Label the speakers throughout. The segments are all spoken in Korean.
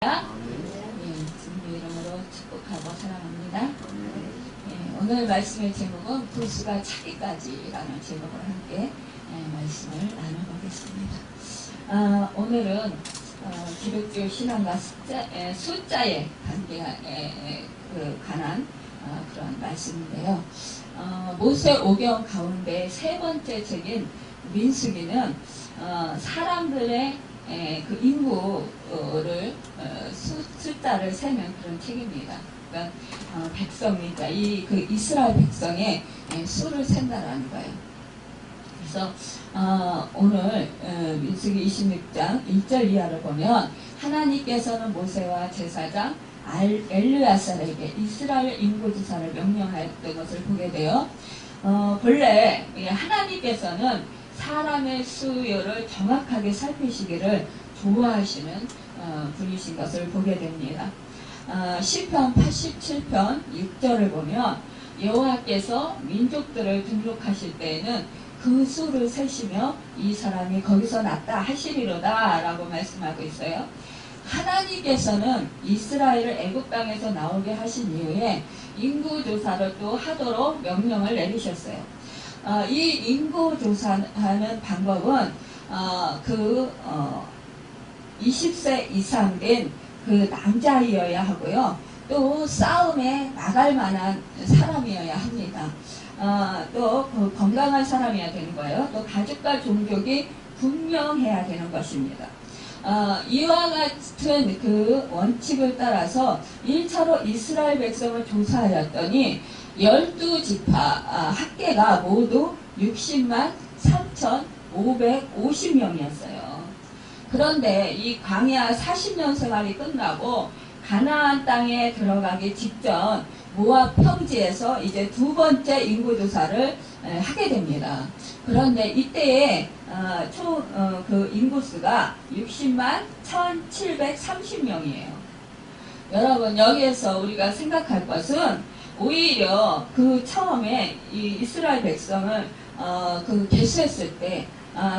Speaker 1: 주님의 이름으로 축복하고 사랑합니다. 오늘 말씀의 제목은 구수가 차기까지라는 제목으로 함께 말씀을 나눠보겠습니다. 오늘은 기독교 신앙과 숫자에 관한 그런 말씀인데요. 모세 오경 가운데 세 번째 책인 민수기는 사람들의 그 인구를 숫자를 세는 그런 책입니다. 그러니까 백성이니까 그 이스라엘 백성의 수를 센다라는 거예요. 그래서 오늘 민수기 26장 1절 이하를 보면 하나님께서는 모세와 제사장 엘르야살에게 이스라엘 인구조사를 명령하였던 것을 보게 돼요. 본래 하나님께서는 사람의 수요를 정확하게 살피시기를 좋아하시는 분이신 것을 보게 됩니다. 시편 87편 6절을 보면 여호와께서 민족들을 등록하실 때에는 그 수를 세시며 이 사람이 거기서 났다 하시리로다 라고 말씀하고 있어요. 하나님께서는 이스라엘을 애굽 땅에서 나오게 하신 이후에 인구조사를 또 하도록 명령을 내리셨어요. 이 인구조사하는 방법은 20세 이상 된 그 남자이어야 하고요. 또 싸움에 나갈 만한 사람이어야 합니다. 또 건강한 사람이어야 되는 거예요. 또 가족과 종족이 분명해야 되는 것입니다. 이와 같은 그 원칙을 따라서 1차로 이스라엘 백성을 조사하였더니 12지파 합계가 모두 60만 3,550명이었어요. 그런데 이 광야 40년 생활이 끝나고 가나안 땅에 들어가기 직전 모압 평지에서 이제 두 번째 인구조사를 하게 됩니다. 그런데 이때에 총 그 인구수가 60만 1,730명이에요. 여러분 여기에서 우리가 생각할 것은 오히려 그 처음에 이 이스라엘 백성을 개수했을 때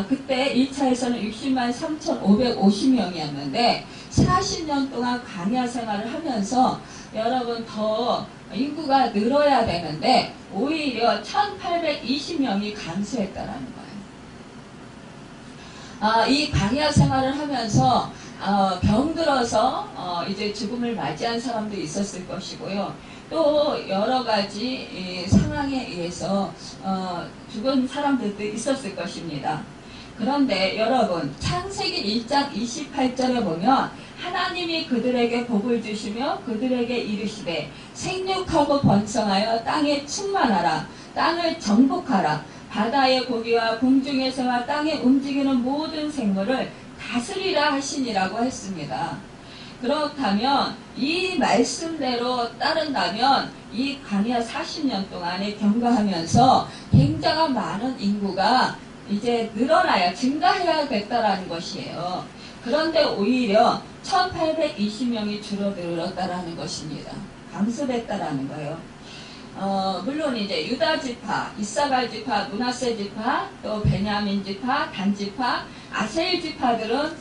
Speaker 1: 그때 1차에서는 60만 3,550명이었는데 40년 동안 광야 생활을 하면서 여러분 더 인구가 늘어야 되는데 오히려 1,820명이 감소했다라는 거예요. 이 광야 생활을 하면서 병들어서 이제 죽음을 맞이한 사람도 있었을 것이고요. 또 여러 가지 상황에 의해서 죽은 사람들도 있었을 것입니다. 그런데 여러분 창세기 1장 28절에 보면 하나님이 그들에게 복을 주시며 그들에게 이르시되 생육하고 번성하여 땅에 충만하라 땅을 정복하라 바다의 고기와 공중에서와 땅에 움직이는 모든 생물을 다스리라 하시니라고 했습니다. 그렇다면 이 말씀대로 따른다면 이 광야 40년 동안에 경과하면서 굉장한 많은 인구가 이제 늘어나야 증가해야겠다라는 것이에요. 그런데 오히려 1,820명이 줄어들었다라는 것입니다. 감소됐다라는 거예요. 물론 이제 유다 지파, 이사갈 지파, 므낫세 지파, 또 베냐민 지파, 단 지파, 아셀 지파들은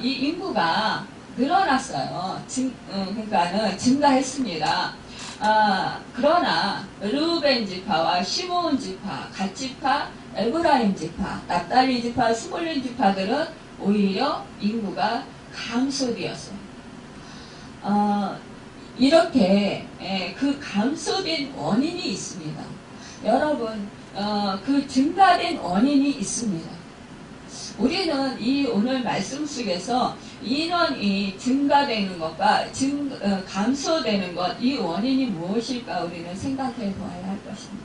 Speaker 1: 이 인구가 늘어났어요. 그러니까는 증가했습니다. 그러나 르우벤 지파와 시므온 지파, 갓 지파, 에브라임 지파, 납달리 지파, 스볼린 지파들은 오히려 인구가 감소되었어요. 이렇게 그 감소된 원인이 있습니다. 여러분 그 증가된 원인이 있습니다. 우리는 이 오늘 말씀 속에서 인원이 증가되는 것과 감소되는 것, 이 원인이 무엇일까 우리는 생각해 보아야 할 것입니다.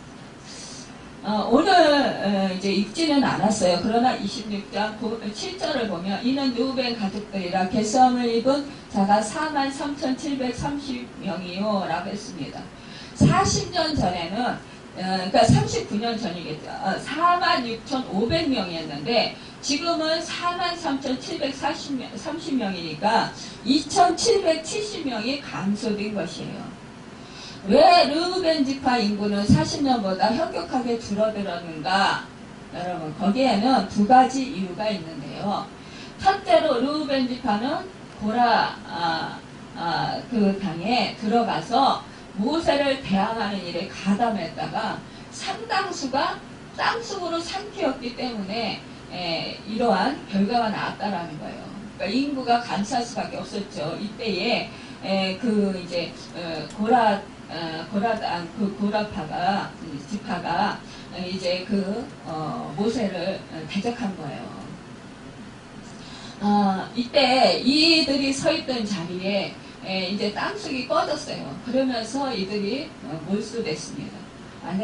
Speaker 1: 오늘 이제 읽지는 않았어요. 그러나 26장 7절을 보면 이는 르우벤 가족들이라 개수함을 입은 자가 43,730명이요 라고 했습니다. 40년 전에는 그러니까 39년 전이겠죠. 46,500명이었는데 지금은 43,730명이니까 2,770명이 감소된 것이에요. 왜 르우벤 지파 인구는 40년보다 현격하게 줄어들었는가? 여러분 거기에는 두 가지 이유가 있는데요. 첫째로 르우벤 지파는 고라 그 당에 들어가서 모세를 대항하는 일에 가담했다가 상당수가 땅속으로 삼키었기 때문에 이러한 결과가 나왔다라는 거예요. 그러니까 인구가 감소할 수밖에 없었죠. 이때에 그 이제 고라파가 지파가 이제 그 모세를 대적한 거예요. 이때 이들이 서 있던 자리에 이제 땅속이 꺼졌어요. 그러면서 이들이 몰수됐습니다.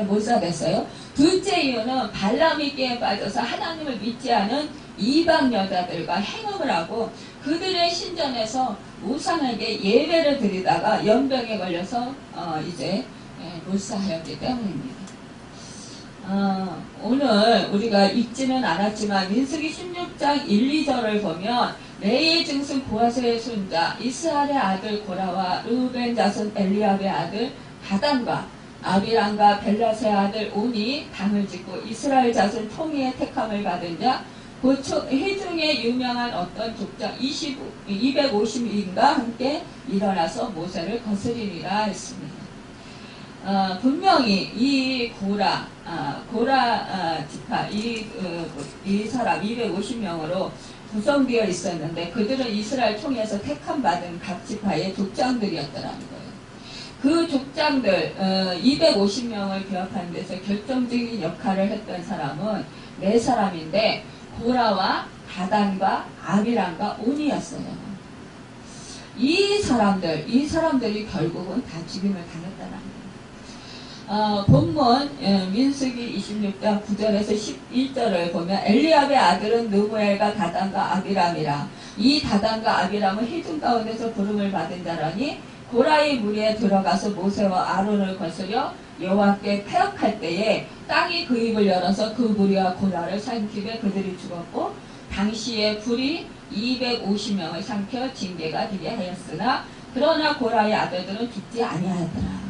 Speaker 1: 몰수됐어요. 둘째 이유는 발람이 깨에 빠져서 하나님을 믿지 않은 이방 여자들과 행음을 하고 그들의 신전에서 우상에게 예배를 드리다가 연병에 걸려서 이제 몰수하였기 때문입니다. 오늘 우리가 읽지는 않았지만 민수기 16장 1, 2절을 보면 레이의 증손 보아스의 손자 이스라엘의 아들 고라와 르우벤 자손 엘리압의 아들 다단과 아비람과 벨라스의 아들 온이 당을 짓고 이스라엘 자손 통일의 택함을 받은 자 곧 회중에 유명한 어떤 족장 250인과 함께 일어나서 모세를 거스리니라 했습니다. 분명히 이 고라 지파 이 사람 250명으로 구성되어 있었는데 그들은 이스라엘 총회에서 택함 받은 각 지파의 족장들이었더라는 거예요. 그 족장들 250명을 개업하는 데서 결정적인 역할을 했던 사람은 4사람인데 고라와 다단과 아비람과 온이었어요. 이 사람들이 결국은 다 죽임을 당했다는 거예요. 본문 민수기 26장 9절에서 11절을 보면 엘리압의 아들은 느무엘과 다단과 아비람이라. 이 다단과 아비람은 회중 가운데서 부름을 받은 자라니 고라의 무리에 들어가서 모세와 아론을 거스려 여호와께 패역할 때에 땅이 그 입을 열어서 그 무리와 고라를 삼키며 그들이 죽었고 당시에 불이 250명을 삼켜 징계가 되게 하였으나 그러나 고라의 아들들은 죽지 아니하였더라.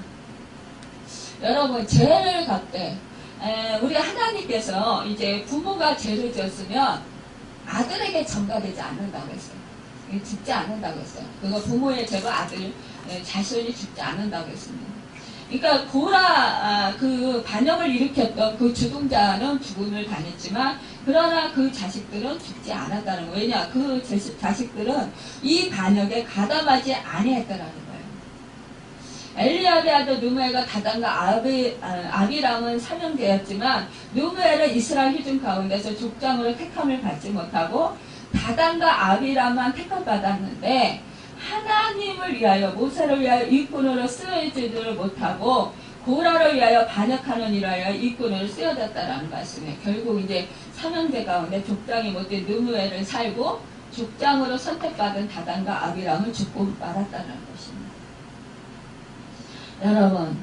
Speaker 1: 여러분 죄를 갚되 우리 하나님께서 이제 부모가 죄를 지었으면 아들에게 전가되지 않는다고 했어요. 죽지 않는다고 했어요. 그거 부모의 죄로 아들 자손이 죽지 않는다고 했습니다. 그러니까 고라 그 반역을 일으켰던 그 주동자는 죽음을 당했지만 그러나 그 자식들은 죽지 않았다는 거예요. 왜냐? 그 자식들은 이 반역에 가담하지 아니했다라는 거예요. 엘리압의 아들 누무엘과 다단과 아비람은 사명되었지만 누무엘은 이스라엘 회중 가운데서 족장으로 택함을 받지 못하고 다단과 아비람만 택함받았는데 하나님을 위하여 모세를 위하여 일꾼으로 쓰여지지를 못하고 고라를 위하여 반역하는 일하여 일꾼으로 쓰여졌다라는 말씀이에요. 결국 이제 사명제 가운데 족장이 못된 느무엘을 살고 족장으로 선택받은 다단과 아비람을 죽고 말았다는 것입니다. 여러분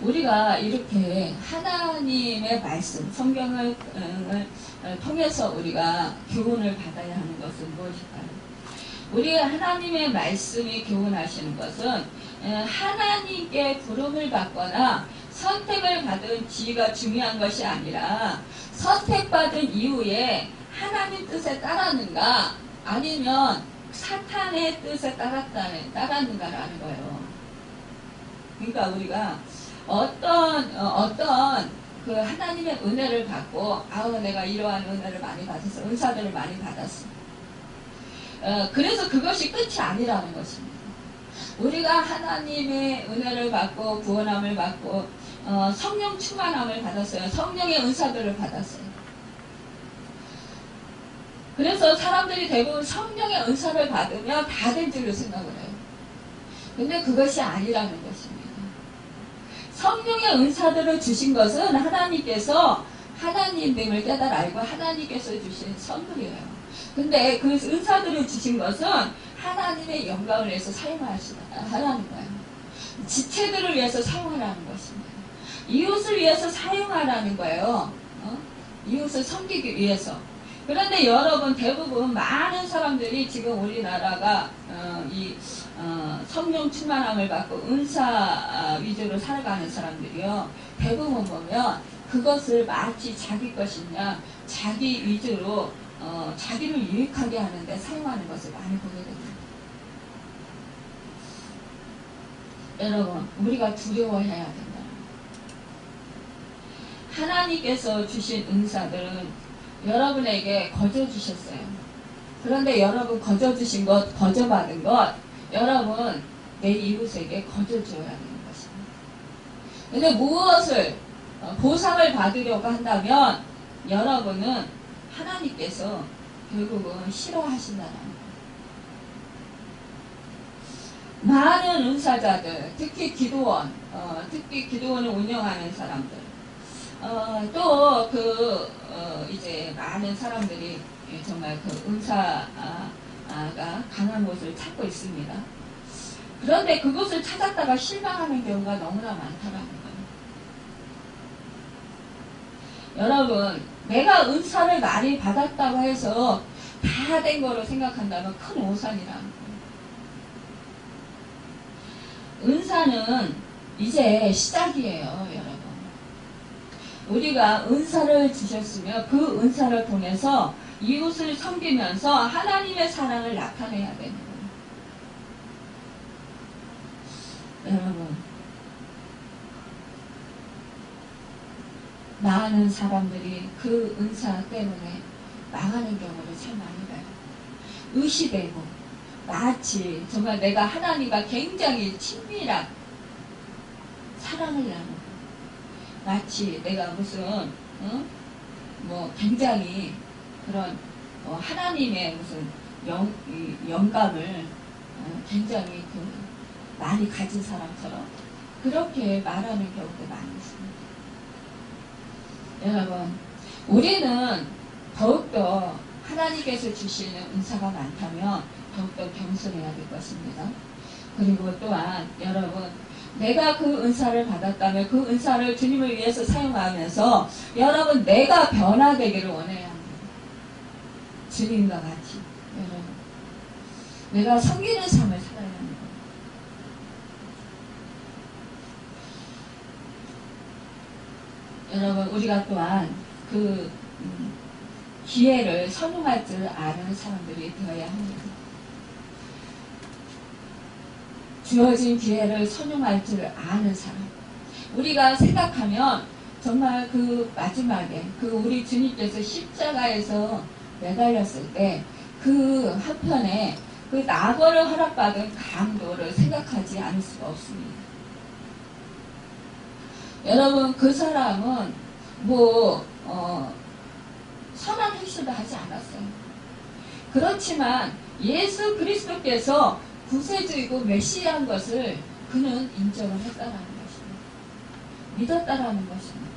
Speaker 1: 우리가 이렇게 하나님의 말씀 성경을 통해서 우리가 교훈을 받아야 하는 것은 무엇일까요? 우리 하나님의 말씀이 교훈하시는 것은 하나님께 부름을 받거나 선택을 받은 지위가 중요한 것이 아니라 선택받은 이후에 하나님 뜻에 따랐는가 아니면 사탄의 뜻에 따랐는가라는 거예요. 그러니까 우리가 어떤 그 하나님의 은혜를 받고 내가 이러한 은혜를 많이 받았어 은사들을 많이 받았어. 그래서 그것이 끝이 아니라는 것입니다. 우리가 하나님의 은혜를 받고 구원함을 받고 성령 충만함을 받았어요. 성령의 은사들을 받았어요. 그래서 사람들이 대부분 성령의 은사를 받으면 다 된 줄로 생각을 해요. 근데 그것이 아니라는 것입니다. 성령의 은사들을 주신 것은 하나님께서 하나님됨을 깨달아 알고 하나님께서 주신 선물이에요. 근데 그 은사들을 주신 것은 하나님의 영광을 위해서 사용하라는 거예요. 지체들을 위해서 사용하라는 것입니다. 이웃을 위해서 사용하라는 거예요. 이웃을 섬기기 위해서. 그런데 여러분 대부분 많은 사람들이 지금 우리나라가 성령 충만함을 받고 은사 위주로 살아가는 사람들이요. 대부분 보면 그것을 마치 자기 것이냐 자기 위주로 자기를 유익하게 하는데 사용하는 것을 많이 보게 됩니다. 여러분, 우리가 두려워해야 된다. 하나님께서 주신 은사들은 여러분에게 거저 주셨어요. 그런데 여러분 거저 주신 것, 거저 받은 것, 여러분 내 이웃에게 거저 줘야 되는 것입니다. 근데 무엇을 보상을 받으려고 한다면 여러분은 하나님께서 결국은 싫어하신다는 거예요. 많은 은사자들, 특히 기도원을 운영하는 사람들, 이제 많은 사람들이 정말 그 은사가 강한 곳을 찾고 있습니다. 그런데 그곳을 찾았다가 실망하는 경우가 너무나 많다는 거예요. 여러분, 내가 은사를 많이 받았다고 해서 다 된 거로 생각한다면 큰 오산이라는 거예요. 은사는 이제 시작이에요, 여러분. 우리가 은사를 주셨으며 그 은사를 통해서 이웃을 섬기면서 하나님의 사랑을 나타내야 되는 거예요. 여러분, 많은 사람들이 그 은사 때문에 망하는 경우를 참 많이 봐요. 의시되고 마치 정말 내가 하나님과 굉장히 친밀한 사랑을 나누고 마치 내가 무슨 굉장히 그런 하나님의 무슨 영감을 굉장히 많이 가진 사람처럼 그렇게 말하는 경우도 많이 있습니다. 여러분, 우리는 더욱더 하나님께서 주시는 은사가 많다면 더욱더 겸손해야 될 것입니다. 그리고 또한 여러분, 내가 그 은사를 받았다면 그 은사를 주님을 위해서 사용하면서 여러분, 내가 변화되기를 원해야 합니다. 주님과 같이 여러분, 내가 섬기는 삶을 살아야 합니다. 여러분, 우리가 또한 그 기회를 선용할 줄 아는 사람들이 되어야 합니다. 주어진 기회를 선용할 줄 아는 사람. 우리가 생각하면 정말 그 마지막에 우리 주님께서 십자가에서 매달렸을 때 그 한편에 그 낙원을 허락받은 강도를 생각하지 않을 수가 없습니다. 여러분, 그 사람은 선한 행실도 하지 않았어요. 그렇지만 예수 그리스도께서 구세주이고 메시아인 것을 그는 인정을 했다라는 것입니다. 믿었다라는 것입니다.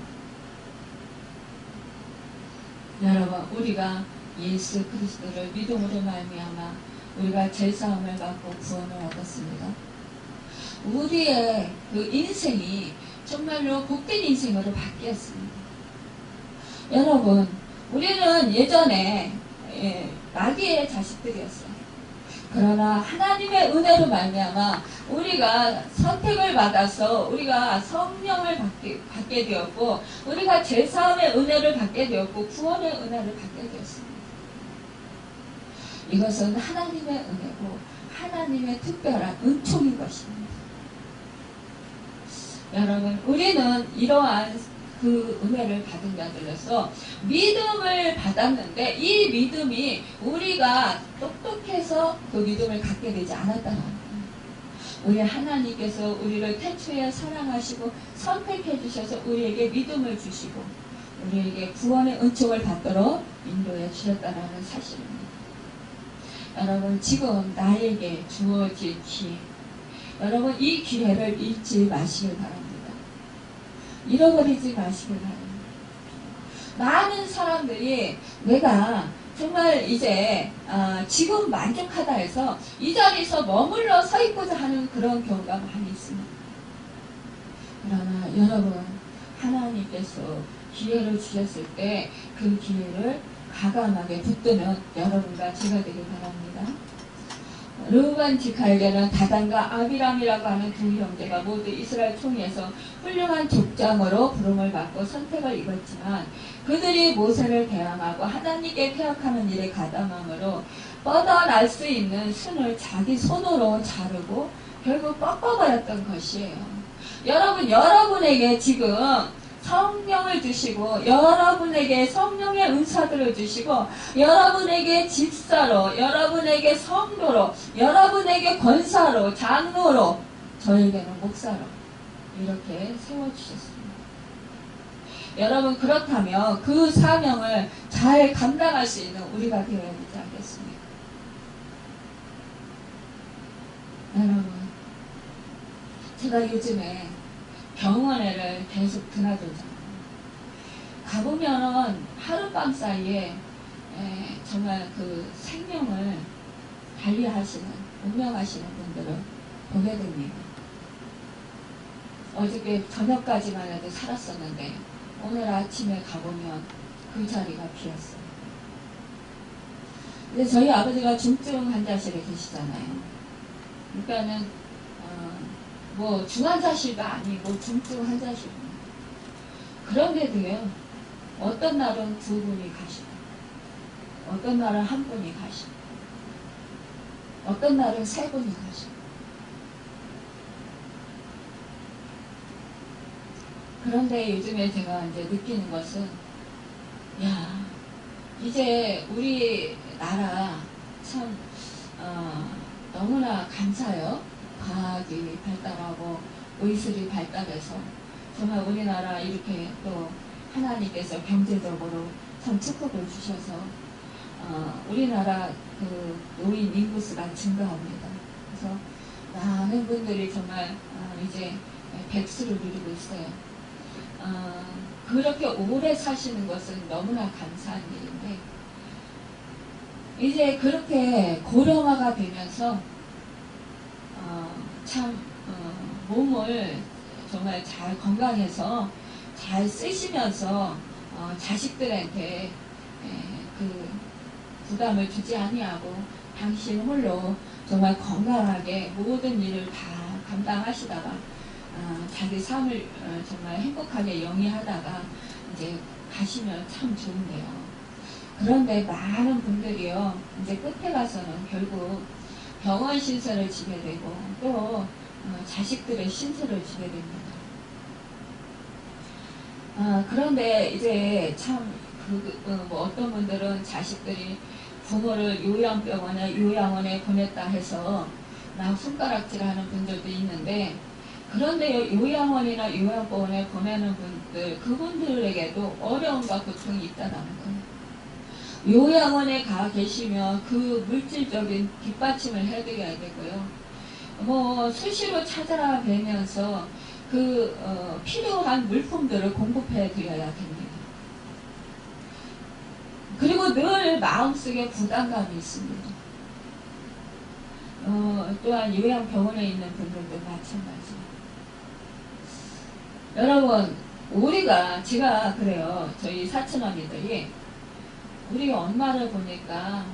Speaker 1: 여러분, 우리가 예수 그리스도를 믿음으로 말미암아 우리가 죄사함을 받고 구원을 얻었습니다. 우리의 그 인생이 정말로 복된 인생으로 바뀌었습니다. 여러분, 우리는 예전에 마귀의 자식들이었어요. 그러나 하나님의 은혜로 말미암아 우리가 선택을 받아서 우리가 성령을 받게 되었고 우리가 죄사함의 은혜를 받게 되었고 구원의 은혜를 받게 되었습니다. 이것은 하나님의 은혜고 하나님의 특별한 은총인 것입니다. 여러분, 우리는 이러한 그 은혜를 받은 자들로서 믿음을 받았는데 이 믿음이 우리가 똑똑해서 그 믿음을 갖게 되지 않았다는 거예요. 우리 하나님께서 우리를 태초에 사랑하시고 선택해 주셔서 우리에게 믿음을 주시고 우리에게 구원의 은총을 받도록 인도해 주셨다는 사실입니다. 여러분, 지금 나에게 주어진 기회, 여러분 이 기회를 잃지 마시길 바랍니다. 잃어버리지 마시길 바랍니다. 많은 사람들이 내가 정말 이제 지금 만족하다 해서 이 자리에서 머물러 서 있고자 하는 그런 경우가 많이 있습니다. 그러나 여러분, 하나님께서 기회를 주셨을 때 그 기회를 과감하게 붙드는 여러분과 제가 되길 바랍니다. 르우벤 지카에게는 다단과 아비람이라고 하는 두 형제가 모두 이스라엘 총회에서 훌륭한 족장으로 부름을 받고 선택을 입었지만 그들이 모세를 대항하고 하나님께 폐역하는 일에 가담함으로 뻗어날 수 있는 순을 자기 손으로 자르고 결국 꺾어버렸던 것이에요. 여러분, 여러분에게 지금 성령을 주시고, 여러분에게 성령의 은사들을 주시고, 여러분에게 집사로, 여러분에게 성도로, 여러분에게 권사로, 장로로, 저에게는 목사로 이렇게 세워주셨습니다. 여러분, 그렇다면 그 사명을 잘 감당할 수 있는 우리가 되어야 되지 않겠습니까? 여러분, 제가 요즘에 병원에를 계속 드나들잖아요. 가보면은 하룻밤 사이에 정말 그 생명을 관리하시는, 운명하시는 분들을 보게 됩니다. 어저께 저녁까지만 해도 살았었는데 오늘 아침에 가보면 그 자리가 비었어요. 근데 저희 아버지가 중증 환자실에 계시잖아요. 그러니까는 뭐 중환자실도 아니고 중증 환자실입니다. 그런데도요, 어떤 날은 두 분이 가시고, 어떤 날은 한 분이 가시고, 어떤 날은 세 분이 가시고. 그런데 요즘에 제가 이제 느끼는 것은, 야, 이제 우리나라 참 너무나 감사해요. 과학이 발달하고 의술이 발달해서 정말 우리나라 이렇게 또 하나님께서 경제적으로 참 축복을 주셔서 우리나라 그 노인 인구수가 증가합니다. 그래서 많은 분들이 정말 이제 백수를 누리고 있어요. 그렇게 오래 사시는 것은 너무나 감사한 일인데, 이제 그렇게 고령화가 되면서 참 몸을 정말 잘 건강해서 잘 쓰시면서 자식들한테 그 부담을 주지 아니하고 당신 홀로 정말 건강하게 모든 일을 다 감당하시다가 자기 삶을 정말 행복하게 영위하다가 이제 가시면 참 좋은데요. 그런데 많은 분들이요, 이제 끝에 가서는 결국 병원 신세를 지게 되고 또 자식들의 신세를 지게 됩니다. 그런데 이제 참 뭐 어떤 분들은 자식들이 부모를 요양병원에 요양원에 보냈다 해서 막 손가락질하는 분들도 있는데, 그런데 요양원이나 요양병원에 보내는 분들, 그분들에게도 어려움과 고통이 있다는 거예요. 요양원에 가 계시면 그 물질적인 뒷받침을 해드려야 되고요. 뭐 수시로 찾아라 뵈면서 그 필요한 물품들을 공급해 드려야 됩니다. 그리고 늘 마음속에 부담감이 있습니다. 또한 요양병원에 있는 분들도 마찬가지예요. 여러분, 제가 그래요. 저희 사촌언니들이 우리 엄마를 보니까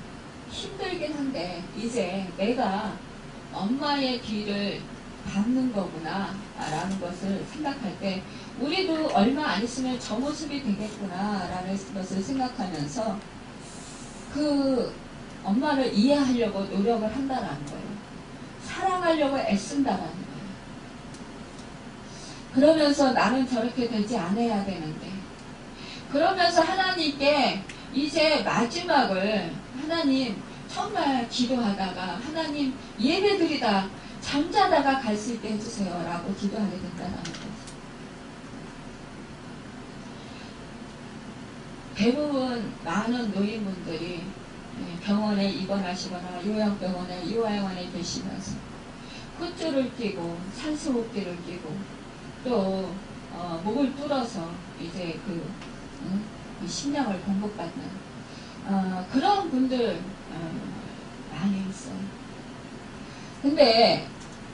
Speaker 1: 힘들긴 한데 이제 내가 엄마의 뒤를 밟는 거구나 라는 것을 생각할 때, 우리도 얼마 안 있으면 저 모습이 되겠구나 라는 것을 생각하면서 그 엄마를 이해하려고 노력을 한다는 거예요. 사랑하려고 애쓴다는 거예요. 그러면서 나는 저렇게 되지 않아야 되는데, 그러면서 하나님께 이제 마지막을 하나님 정말 기도하다가 하나님 예배드리다 잠자다가 갈 수 있게 해주세요 라고 기도하게 된다는 거죠. 대부분 많은 노인분들이 병원에 입원하시거나 요양병원에 요양원에 계시면서 콧줄을 끼고 산소호흡기를 끼고 또 목을 뚫어서 이제 그 식량을 공급받는 그런 분들 많이 있어요. 근데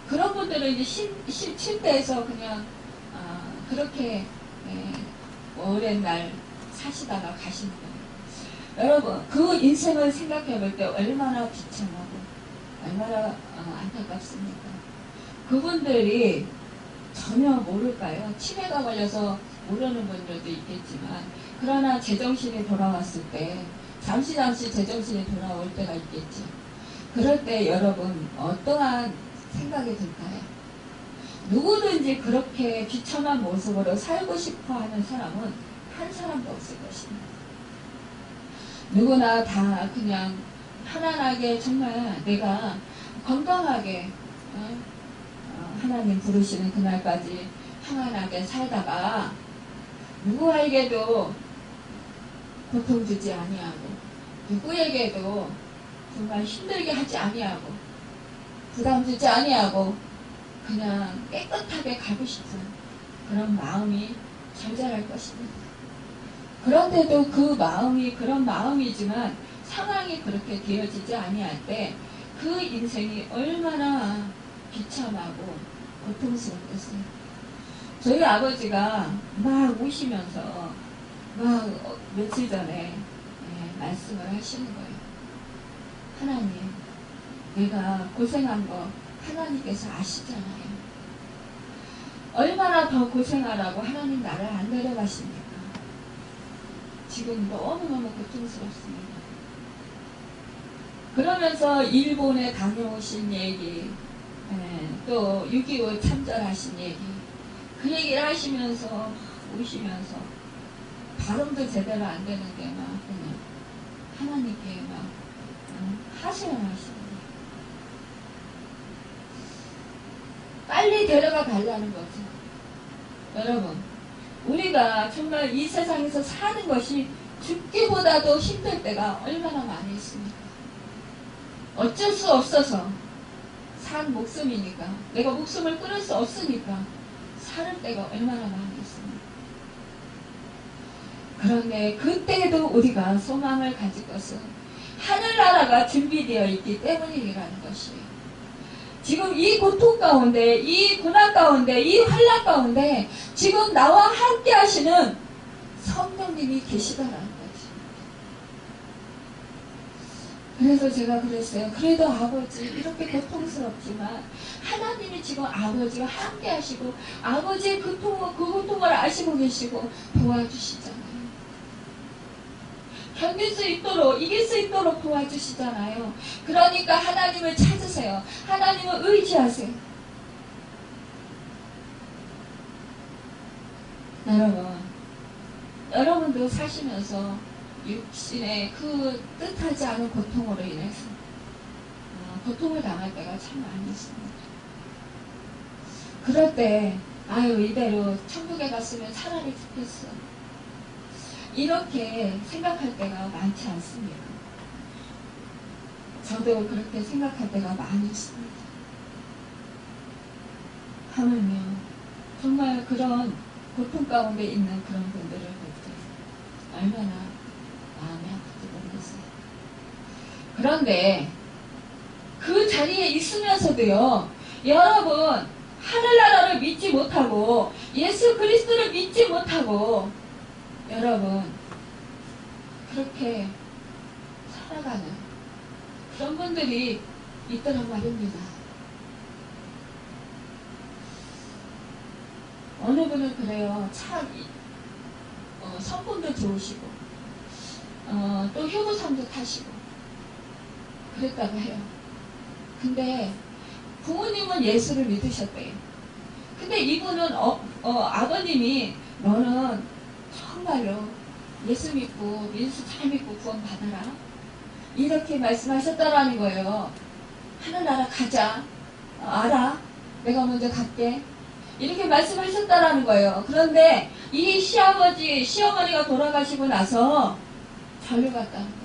Speaker 1: 그런 분들은 이제 쉼터에서 그냥 그렇게 오랜 날 사시다가 가시는 거예요. 여러분, 그 인생을 생각해 볼 때 얼마나 비참하고 얼마나 안타깝습니까? 그분들이 전혀 모를까요? 치매가 걸려서 모르는 분들도 있겠지만, 그러나 제정신이 돌아왔을 때 잠시 제정신이 돌아올 때가 있겠죠. 그럴 때 여러분, 어떠한 생각이 들까요? 누구든지 그렇게 비천한 모습으로 살고 싶어 하는 사람은 한 사람도 없을 것입니다. 누구나 다 그냥 편안하게 정말 내가 건강하게 하나님 부르시는 그날까지 평안하게 살다가 누구에게도 고통 주지 아니하고 누구에게도 정말 힘들게 하지 아니하고 부담 주지 아니하고 그냥 깨끗하게 가고 싶은 그런 마음이 절절할 것입니다. 그런데도 그 마음이 그런 마음이지만 상황이 그렇게 되어지지 아니할 때 그 인생이 얼마나 비참하고 고통스럽겠어요. 저희 아버지가 막 우시면서 막 며칠 전에 말씀을 하시는 거예요. 하나님, 내가 고생한 거 하나님께서 아시잖아요. 얼마나 더 고생하라고 하나님 나를 안 데려가십니까? 지금 너무너무 고통스럽습니다. 그러면서 일본에 다녀오신 얘기, 또 6.25 참전하신 얘기, 그 얘기를 하시면서 우시면서 발음도 제대로 안 되는데 막 그냥 하나님께 막 하소연 하십니다. 빨리 데려가 달라는 거죠. 여러분, 우리가 정말 이 세상에서 사는 것이 죽기보다도 힘들 때가 얼마나 많이 있습니까? 어쩔 수 없어서 산 목숨이니까, 내가 목숨을 끊을 수 없으니까 살을 때가 얼마나 많이 있습니까? 그런데 그때에도 우리가 소망을 가질 것은 하늘나라가 준비되어 있기 때문이라는 것이에요. 지금 이 고통 가운데, 이 고난 가운데, 이 환난 가운데 지금 나와 함께 하시는 성령님이 계시다라는 거죠. 그래서 제가 그랬어요. 그래도 아버지 이렇게 고통스럽지만 하나님이 지금 아버지와 함께 하시고 아버지의 그 고통을 아시고 계시고 도와주시잖아요. 견딜 수 있도록, 이길 수 있도록 도와주시잖아요. 그러니까 하나님을 찾으세요. 하나님을 의지하세요. 여러분도 사시면서 육신의 그 뜻하지 않은 고통으로 인해서 고통을 당할 때가 참 많이 있습니다. 그럴 때 아유 이대로 천국에 갔으면 차라리 좋겠어, 이렇게 생각할 때가 많지 않습니다. 저도 그렇게 생각할 때가 많이 있습니다. 하물며 정말 그런 고통 가운데 있는 그런 분들을 볼 때 얼마나 마음이 아픈지 모르겠어요. 그런데 그 자리에 있으면서도요, 여러분 하늘나라를 믿지 못하고 예수 그리스도를 믿지 못하고 여러분 그렇게 살아가는 그런 분들이 있더란 말입니다. 어느 분은 그래요. 참 성품도 좋으시고 또 효부상도 타시고 그랬다고 해요. 근데 부모님은 예수를 믿으셨대요. 근데 이분은 아버님이 너는 정말로 예수 믿고 예수 잘 믿고 구원 받아라, 이렇게 말씀하셨다라는 거예요. 하늘나라 가자, 알아, 내가 먼저 갈게, 이렇게 말씀하셨다라는 거예요. 그런데 이 시아버지, 시어머니가 돌아가시고 나서 절을 갔다는 거죠.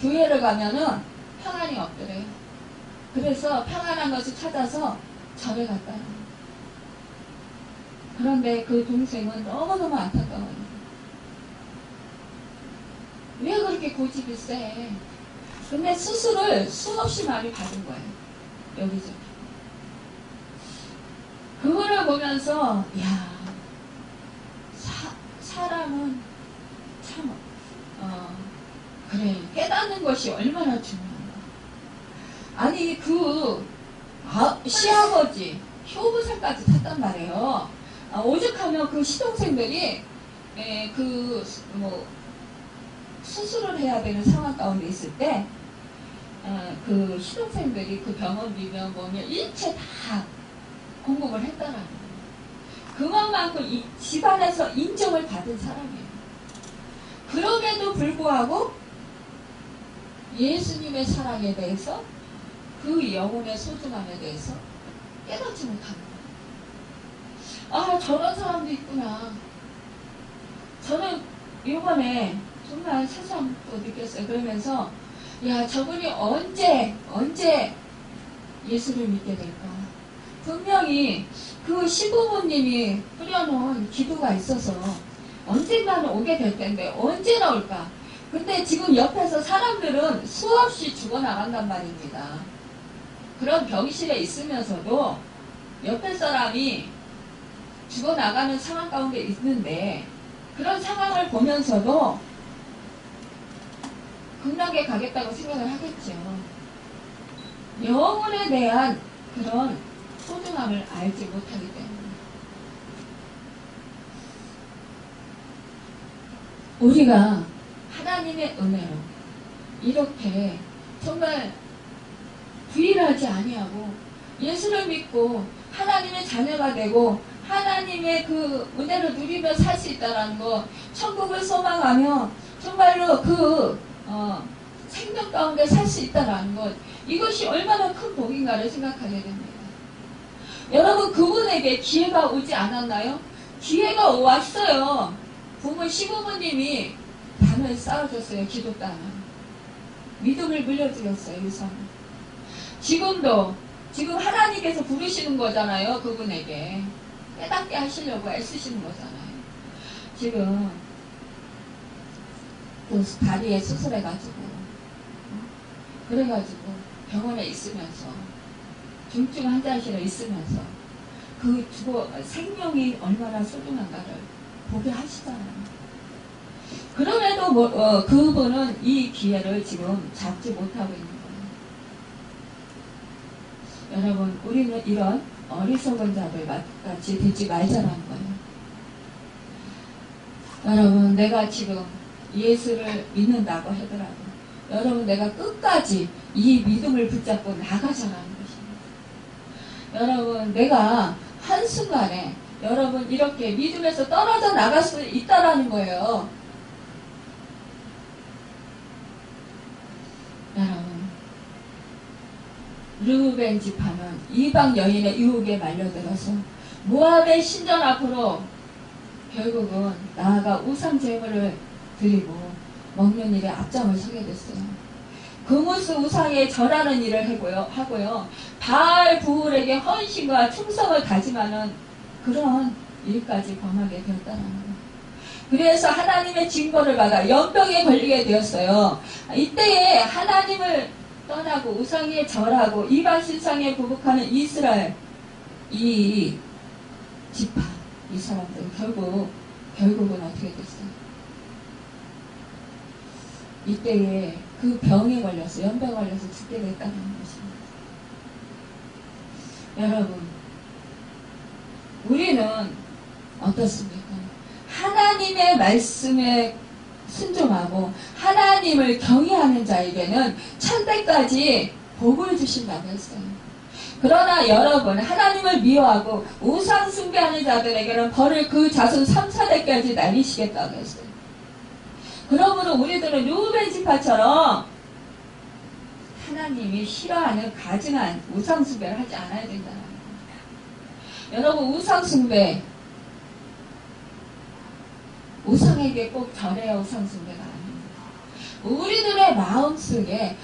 Speaker 1: 교회를 가면은 평안이 없더래요. 그래서 평안한 것을 찾아서 절에 갔다는 거예요. 그런데 그 동생은 너무너무 안타까워요. 왜 그렇게 고집이 세? 근데 수술을 수없이 많이 받은 거예요. 여기저기. 그거를 보면서 야, 사람은 참 그래, 깨닫는 것이 얼마나 중요한가. 아니 시아버지 효부살까지 탔단 말이에요. 오죽하면 그 시동생들이 수술을 해야 되는 상황 가운데 있을 때 그 신학생들이 그 병원 비명 보면 일체 다 공급을 했다라는 거예요. 그만큼 이 집안에서 인정을 받은 사람이에요. 그럼에도 불구하고 예수님의 사랑에 대해서 그 영혼의 소중함에 대해서 깨닫지 못하는 거예요. 아, 저런 사람도 있구나. 저는 이번에 정말 새삼 또 느꼈어요. 그러면서 야, 저분이 언제 예수를 믿게 될까? 분명히 그 시부모님이 뿌려놓은 기도가 있어서 언젠가는 오게 될 텐데 언제나 올까? 근데 지금 옆에서 사람들은 수없이 죽어나간단 말입니다. 그런 병실에 있으면서도 옆에 사람이 죽어나가는 상황 가운데 있는데 그런 상황을 보면서도 극락에 가겠다고 생각을 하겠죠. 영혼에 대한 그런 소중함을 알지 못하기 때문에 우리가 하나님의 은혜로 이렇게 정말 부인하지 아니하고 예수를 믿고 하나님의 자녀가 되고 하나님의 그 은혜를 누리며 살 수 있다는 것, 천국을 소망하며 정말로 그 생명 가운데 살 수 있다는 것, 이것이 얼마나 큰 복인가를 생각하게 됩니다. 여러분, 그분에게 기회가 오지 않았나요? 기회가 왔어요. 시부모님이 단을 쌓아줬어요. 기도단을. 믿음을 물려주셨어요. 유선. 지금 하나님께서 부르시는 거잖아요. 그분에게 깨닫게 하시려고 애쓰시는 거잖아요. 지금 또 다리에 수술해가지고 그래가지고 병원에 있으면서 중증 환자실에 있으면서 그 생명이 얼마나 소중한가를 보게 하시잖아요. 그럼에도 그분은 이 기회를 지금 잡지 못하고 있는 거예요. 여러분, 우리는 이런 어리석은 자들 같이 되지 말자라는 거예요. 여러분, 내가 지금 예수를 믿는다고 하더라도 여러분, 내가 끝까지 이 믿음을 붙잡고 나가자라는 것입니다. 여러분, 내가 한순간에 여러분 이렇게 믿음에서 떨어져 나갈 수 있다라는 거예요. 여러분, 르우벤 지파는 이방 여인의 유혹에 말려들어서 모압의 신전 앞으로 결국은 나아가 우상 제물을 드리고 먹는 일에 앞장을 서게 됐어요. 그무스 우상에 절하는 일을 하고요. 바알 부울에게 헌신과 충성을 다짐하는 그런 일까지 범하게 되었다는 거예요. 그래서 하나님의 징벌을 받아 연병에 걸리게 되었어요. 이때에 하나님을 떠나고 우상에 절하고 이방 신상에 부복하는 이스라엘 이 지파 이 사람들은 결국은 어떻게 됐어요? 이때에 그 병에 걸려서 연병에 걸려서 죽게 됐다는 것입니다. 여러분, 우리는 어떻습니까? 하나님의 말씀에 순종하고 하나님을 경외하는 자에게는 천대까지 복을 주신다고 했어요. 그러나 여러분, 하나님을 미워하고 우상 숭배하는 자들에게는 벌을 그 자손 3, 4대까지 날리시겠다고 했어요. 그러므로 우리들은 르우벤 지파처럼 하나님이 싫어하는 가증한 우상 숭배를 하지 않아야 된다는 거예요. 여러분, 우상 숭배, 우상에게 꼭 절해야 우상 숭배가 아닙니다. 우리들의 마음속에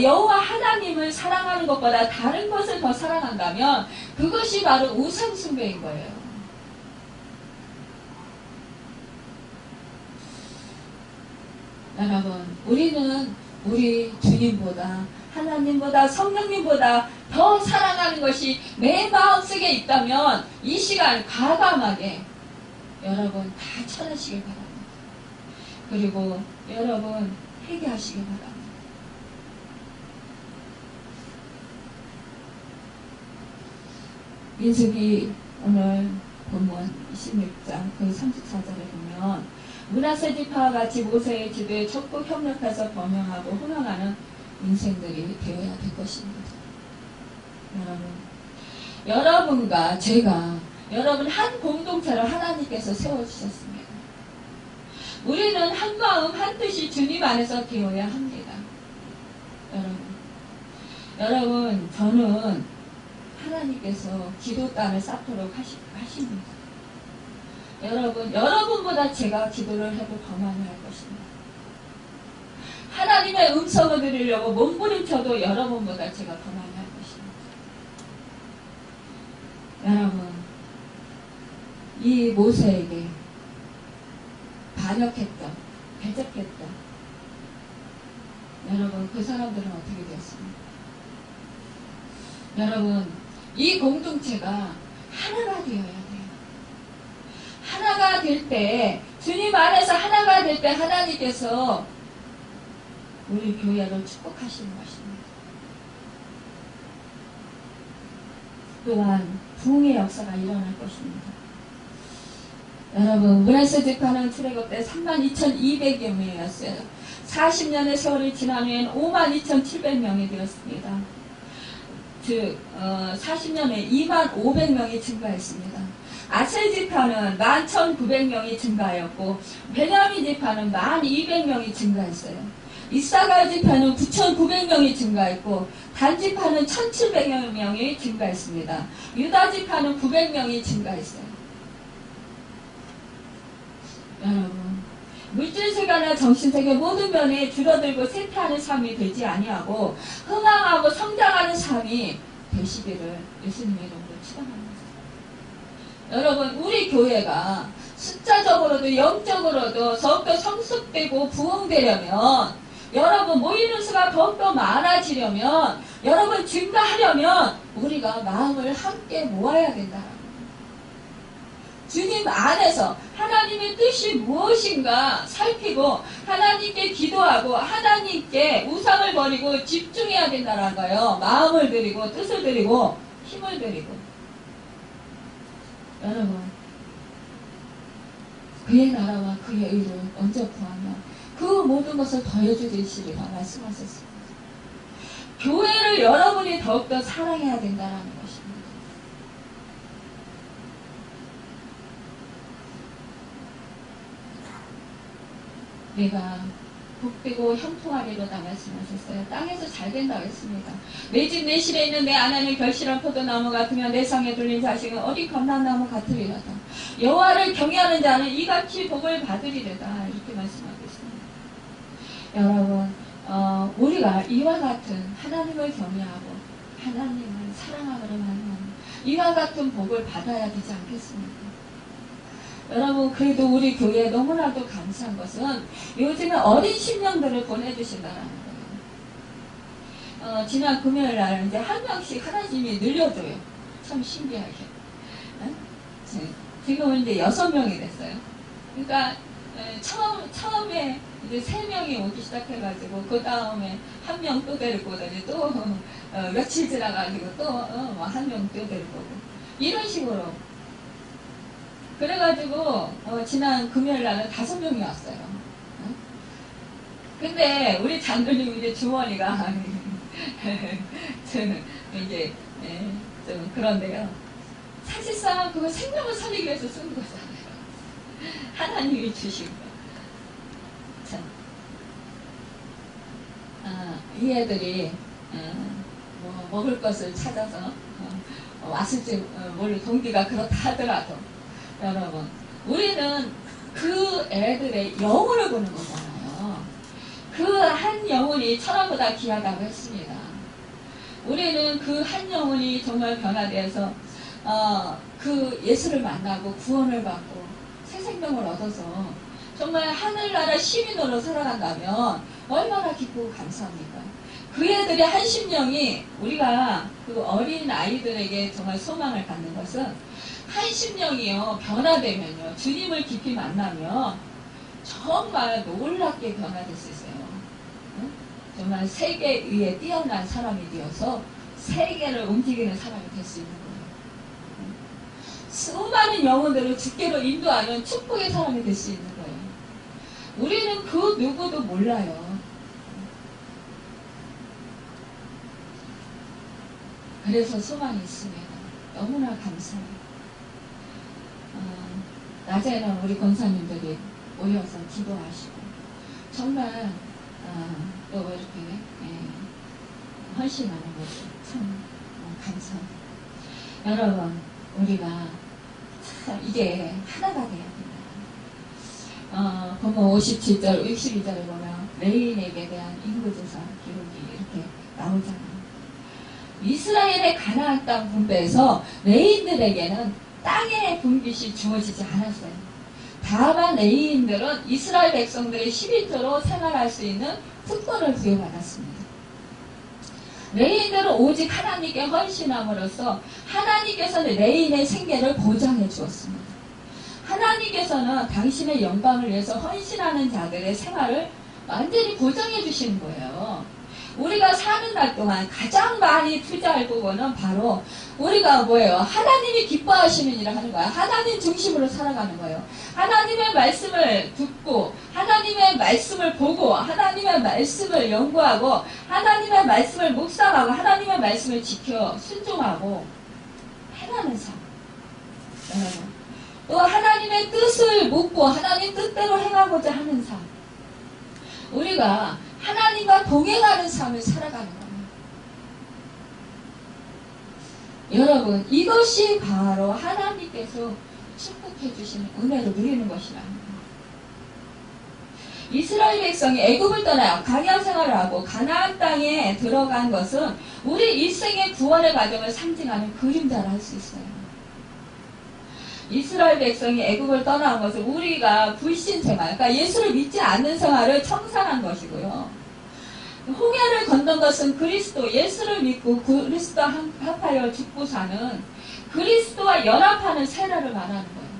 Speaker 1: 여호와 하나님을 사랑하는 것보다 다른 것을 더 사랑한다면 그것이 바로 우상 숭배인 거예요. 여러분, 우리는 우리 주님보다 하나님보다 성령님보다 더 사랑하는 것이 내 마음속에 있다면 이 시간 과감하게 여러분 다 쳐내시길 바랍니다. 그리고 여러분 회개하시길 바랍니다. 민수기 오늘 본문 26장 그 34절에 보면 므낫세 지파와 같이 모세의 집에 적극 협력해서 범행하고 흥행하는 인생들이 되어야 될 것입니다. 여러분과 제가 여러분 한 공동체를 하나님께서 세워주셨습니다. 우리는 한 마음 한 뜻이 주님 안에서 되어야 합니다. 여러분 저는 하나님께서 기도단을 쌓도록 하십니다. 여러분보다 제가 기도를 해도 더 많이 할 것입니다. 하나님의 음성을 들으려고 몸부림쳐도 여러분보다 제가 더 많이 할 것입니다. 여러분, 이 모세에게 반역했던, 대적했던 여러분, 그 사람들은 어떻게 되었습니까? 여러분, 이 공동체가 하나가 되어야 돼요. 하나가 될 때, 주님 안에서 하나가 될 때 하나님께서 우리 교회를 축복하시는 것입니다. 또한 부흥의 역사가 일어날 것입니다. 여러분, 문화세 집회는 출애굽 때 32,200여 명이었어요. 40년의 세월이 지난 후엔 52,700명이 되었습니다. 즉 40년에 25,500명이 증가했습니다. 아셀 지파는 11,900명이 증가하였고 베냐민 지파는 12,200명이 증가했어요. 이사갈 지파는 9,900명이 증가했고 단 지파는 1,700명이 증가했습니다. 유다 지파는 900명이 증가했어요. 여러분, 물질세계나 정신세계 모든 면에 줄어들고 쇠퇴하는 삶이 되지 아니하고 흥황하고 성장하는 삶이 되시기를 예수님의 이름으로 축원합니다. 여러분, 우리 교회가 숫자적으로도 영적으로도 더욱더 성숙되고 부흥되려면 여러분 모이는 수가 더욱더 많아지려면 여러분 증가하려면 우리가 마음을 함께 모아야 된다. 주님 안에서 하나님의 뜻이 무엇인가 살피고 하나님께 기도하고 하나님께 우상을 버리고 집중해야 된다는 거예요. 마음을 드리고 뜻을 드리고 힘을 드리고. 여러분, 그의 나라와 그의 의를 언제 구하면 그 모든 것을 더해주시리라 말씀하셨습니다. 교회를 여러분이 더욱더 사랑해야 된다는 것입니다. 내가 복되고 형통하리로다 말씀하셨어요. 땅에서 잘 된다고 했습니다. 내 집 내 실에 있는 내 안에는 결실한 포도나무 같으면 내 상에 둘린 자식은 어디 감람나무 같으리로다. 여호와를 경외하는 자는 이같이 복을 받으리로다. 이렇게 말씀하고 있습니다. 여러분, 우리가 이와 같은 하나님을 경외하고 하나님을 사랑하기를 하는 이와 같은 복을 받아야 되지 않겠습니까? 여러분, 그래도 우리 교회에 너무나도 감사한 것은 요즘에 어린 심령들을 보내주신다는 거예요. 지난 금요일 날 이제 한 명씩 하나님이 늘려줘요. 참 신기하게. 지금은 이제 6명이 됐어요. 그러니까 처음에 이제 3명이 오기 시작해가지고 그 다음에 1명 또 데리고 오더니 또 며칠 지나가지고 또 1명 또 데리고 오고 이런 식으로. 그래가지고 지난 금요일 날은 5명이 왔어요. 근데 우리 장로님 이제 주머니가 저는 이제 좀 그런데요. 사실상 그거 생명을 살리기 위해서 쓴 거잖아요. 하나님이 주신 거. 참. 이 애들이 뭐 먹을 것을 찾아서 왔을지 모를 동기가 그렇다 하더라도 여러분, 우리는 그 애들의 영혼을 보는 거잖아요. 그 한 영혼이 천하보다 귀하다고 했습니다. 우리는 그 한 영혼이 정말 변화되어서 그 예수를 만나고 구원을 받고 새 생명을 얻어서 정말 하늘나라 시민으로 살아간다면 얼마나 기쁘고 감사합니까? 그 애들의 한 심령이 우리가 그 어린 아이들에게 정말 소망을 갖는 것은 한 심령이요 변화되면요 주님을 깊이 만나면 정말 놀랍게 변화될 수 있어요. 응? 정말 세계 위에 뛰어난 사람이 되어서 세계를 움직이는 사람이 될 수 있는 거예요. 응? 수많은 영혼들을 주께로 인도하는 축복의 사람이 될 수 있는 거예요. 우리는 그 누구도 몰라요. 그래서 소망이 있습니다. 너무나 감사해요. 낮에는 우리 권사님들이 모여서 기도하시고 정말 또 이렇게 헌신하는 것이 참 감사합니다. 여러분, 우리가 참 이게 하나가 돼야 된다. 보면 57절, 62절에 보면 레인에게 대한 인구조사 기록이 이렇게 나오잖아요. 이스라엘의 가나안 땅 분배에서 레인들에게는 땅의 분깃이 주어지지 않았어요. 다만 레인들은 이스라엘 백성들의 11조로 생활할 수 있는 특권을 부여받았습니다. 레인들은 오직 하나님께 헌신함으로써 하나님께서는 레인의 생계를 보장해 주었습니다. 하나님께서는 당신의 영광을 위해서 헌신하는 자들의 생활을 완전히 보장해 주시는 거예요. 우리가 사는 날 동안 가장 많이 투자할 부분은 바로 우리가 뭐예요? 하나님이 기뻐하시는 일을 하는 거야. 하나님 중심으로 살아가는 거예요. 하나님의 말씀을 듣고 하나님의 말씀을 보고 하나님의 말씀을 연구하고 하나님의 말씀을 묵상하고 하나님의 말씀을 지켜 순종하고 행하는 삶. 여러분, 또 하나님의 뜻을 묻고 하나님 뜻대로 행하고자 하는 삶. 우리가 하나님과 동행하는 삶을 살아가는 거예요. 여러분, 이것이 바로 하나님께서 축복해 주시는 은혜를 누리는 것이라. 이스라엘 백성이 애굽을 떠나 광야 생활을 하고 가나안 땅에 들어간 것은 우리 일생의 구원의 과정을 상징하는 그림자라 할 수 있어요. 이스라엘 백성이 애굽을 떠나온 것은 우리가 불신 생활, 그러니까 예수를 믿지 않는 생활을 청산한 것이고요. 홍해를 건넌 것은 그리스도, 예수를 믿고 그리스도 합하여 죽고 사는 그리스도와 연합하는 세례를 말하는 거예요.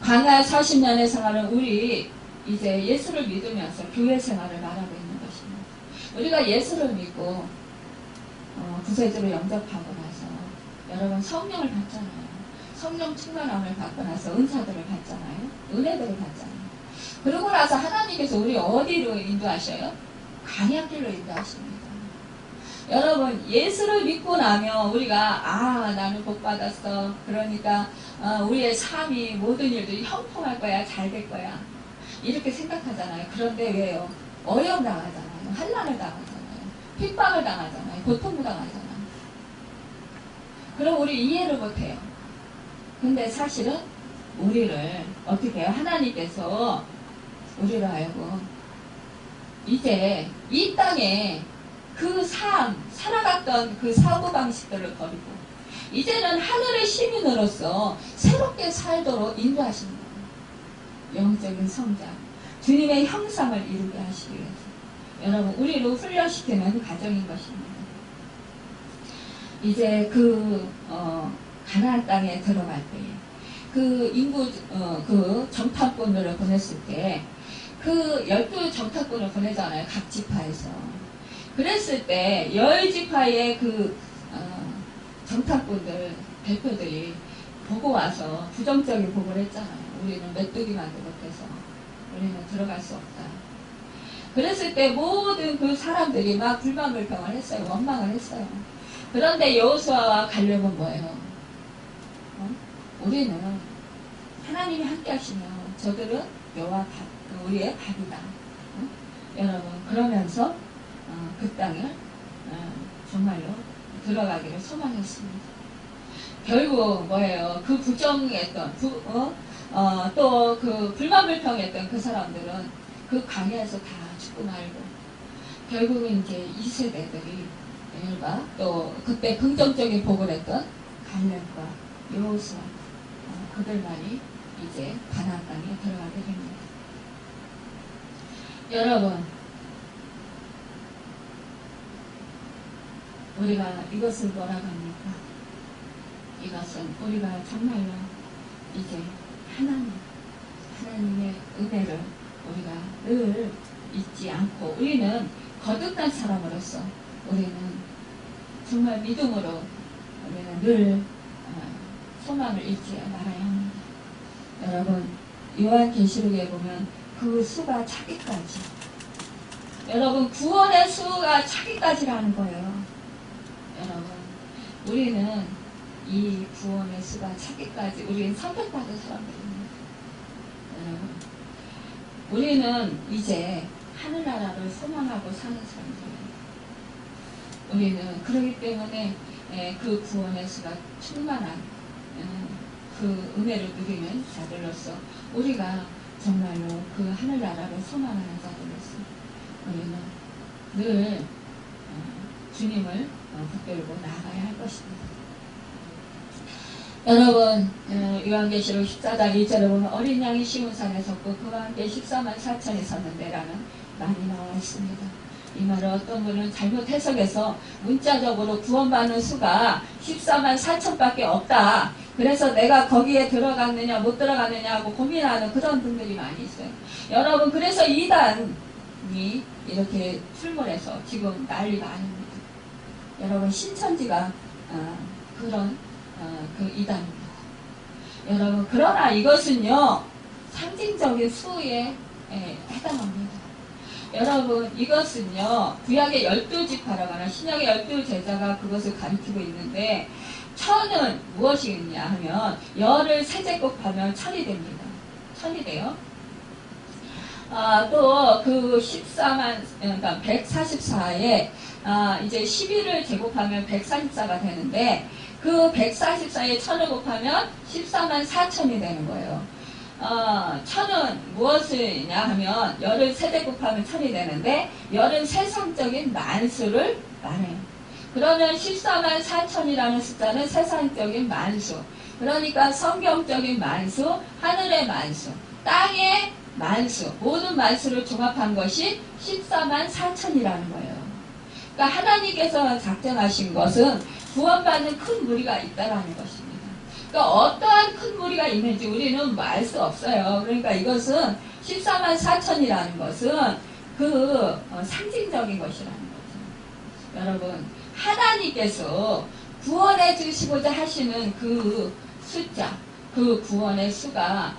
Speaker 1: 광야 40년의 생활은 우리 이제 예수를 믿으면서 교회 생활을 말하고 있는 것입니다. 우리가 예수를 믿고 구세주로 영접하고 나서 여러분 성령을 받잖아요. 성령 충만함을 받고 나서 은사들을 받잖아요. 은혜들을 받잖아요. 그러고 나서 하나님께서 우리 어디로 인도하셔요? 광야길로 인도하십니다. 여러분, 예수를 믿고 나면 우리가 나는 복 받았어. 그러니까 우리의 삶이 모든 일들이 형통할 거야. 잘 될 거야. 이렇게 생각하잖아요. 그런데 왜요? 어려움 당하잖아요. 환난을 당하잖아요. 핍박을 당하잖아요. 고통을 당하잖아요. 그럼 우리 이해를 못해요. 근데 사실은 우리를 어떻게 해요? 하나님께서 우리를 알고 이제 이 땅에 그 살아갔던 그 사고방식들을 버리고 이제는 하늘의 시민으로서 새롭게 살도록 인도하시는 거예요. 영적인 성장, 주님의 형상을 이루게 하시기 위해서 여러분, 우리를 훈련시키는 과정인 것입니다. 이제 가나안 땅에 들어갈 때에 그 인구 그 정탐꾼들을 보냈을 때 그 12 정탐꾼을 보내잖아요. 각 지파에서. 그랬을 때 10지파의 그 정탐꾼들 대표들이 보고 와서 부정적인 보고를 했잖아요. 우리는 메뚜기만도 못해서 우리는 들어갈 수 없다. 그랬을 때 모든 그 사람들이 막 불만불평을 했어요. 원망을 했어요. 그런데 여호수아와 갈렙은 뭐예요? 우리는 하나님이 함께 하시면 저들은 여호와 우리의 밥이다. 여러분, 그러면서 그 땅을 정말로 들어가기를 소망했습니다. 결국 뭐예요? 그 부정했던 또 그 불만불평했던 그 사람들은 그 광야에서 다 죽고 말고 결국은 이제 2세대들이 과 또 그때 긍정적인 복을 했던 갈렙과 여호수아 그들만이 이제 가나안 땅에 들어가게 됩니다. 여러분, 우리가 이것을 뭐라고 합니까? 이것은 우리가 정말로 이제 하나님의 은혜를 우리가 늘 잊지 않고 우리는 거듭난 사람으로서 우리는 정말 믿음으로 우리는 늘 소망을 잃지 말아야 합니다. 여러분, 요한계시록에 보면 그 수가 차기까지, 여러분 구원의 수가 차기까지라는 거예요. 여러분, 우리는 이 구원의 수가 차기까지 우리는 선택받은 사람들입니다. 여러분, 우리는 이제 하늘나라를 소망하고 사는 사람들입니다. 우리는 그렇기 때문에 그 구원의 수가 충만한 그 은혜를 누리는 자들로서 우리가 정말로 그 하늘나라를 소망하는 자들로서 우리는 늘 주님을 붙들고 나아가야 할 것입니다. 여러분, 요한계시록 14장 1절에 보면 어린 양이 시온산에 섰고 그와 함께 14만 4천이 섰는데 라는 말이 나와 있습니다. 이 말을 어떤 분은 잘못 해석해서 문자적으로 구원받는 수가 14만 4천밖에 없다. 그래서 내가 거기에 들어갔느냐 못 들어갔느냐 하고 고민하는 그런 분들이 많이 있어요. 여러분, 그래서 이단이 이렇게 출몰해서 지금 난리가 아닙니다. 여러분, 신천지가 그런 그 이단입니다. 여러분, 그러나 이것은요 상징적인 수에 해당합니다. 여러분, 이것은요 구약의 12지파라고 하나 신약의 12제자가 그것을 가리키고 있는데, 천은 무엇이겠냐 하면 열을 세제 곱하면 천이 됩니다. 천이 돼요. 또 그 14만, 그러니까 144에 이제 11을 제곱하면 144가 되는데, 그 144에 천을 곱하면 14만 4천이 되는 거예요. 천은 무엇이냐 하면 열을 세대 곱하면 천이 되는데, 열은 세상적인 만수를 말해요. 그러면 14만 4천이라는 숫자는 세상적인 만수, 그러니까 성경적인 만수, 하늘의 만수, 땅의 만수, 모든 만수를 종합한 것이 14만 4천이라는 거예요. 그러니까 하나님께서 작정하신 것은 구원받는 큰 무리가 있다라는 것입니다. 그러니까 어떠한 큰 무리가 있는지 우리는 알 수 없어요. 그러니까 이것은 14만 4천이라는 것은 그 상징적인 것이라는 거죠. 여러분, 하나님께서 구원해 주시고자 하시는 그 숫자, 그 구원의 수가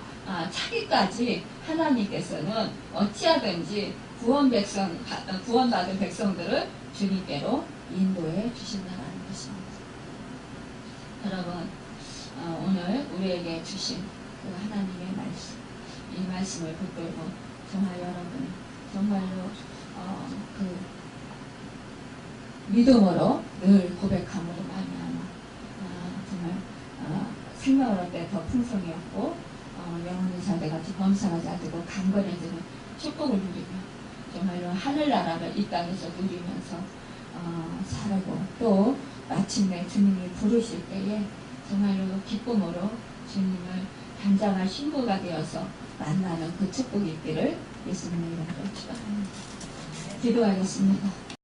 Speaker 1: 차기까지 하나님께서는 어찌하든지 구원받은 백성들을 주님께로 인도해 주신다는 것입니다. 여러분, 오늘 우리에게 주신 그 하나님의 말씀, 이 말씀을 붙들고 정말 여러분 정말로 그 믿음으로 늘 고백함으로 말미암아 정말 생명을 얻되 더 풍성이었고 영혼의 자들같이 범상하지 않고 강건해지는 축복을 누리며 정말로 하늘나라를 이 땅에서 누리면서 살고, 또 마침내 주님이 부르실 때에 정말로 기쁨으로 주님을 단장한 신부가 되어서 만나는 그 축복이 있기를 예수님의 이름으로 축원합니다. 기도하겠습니다.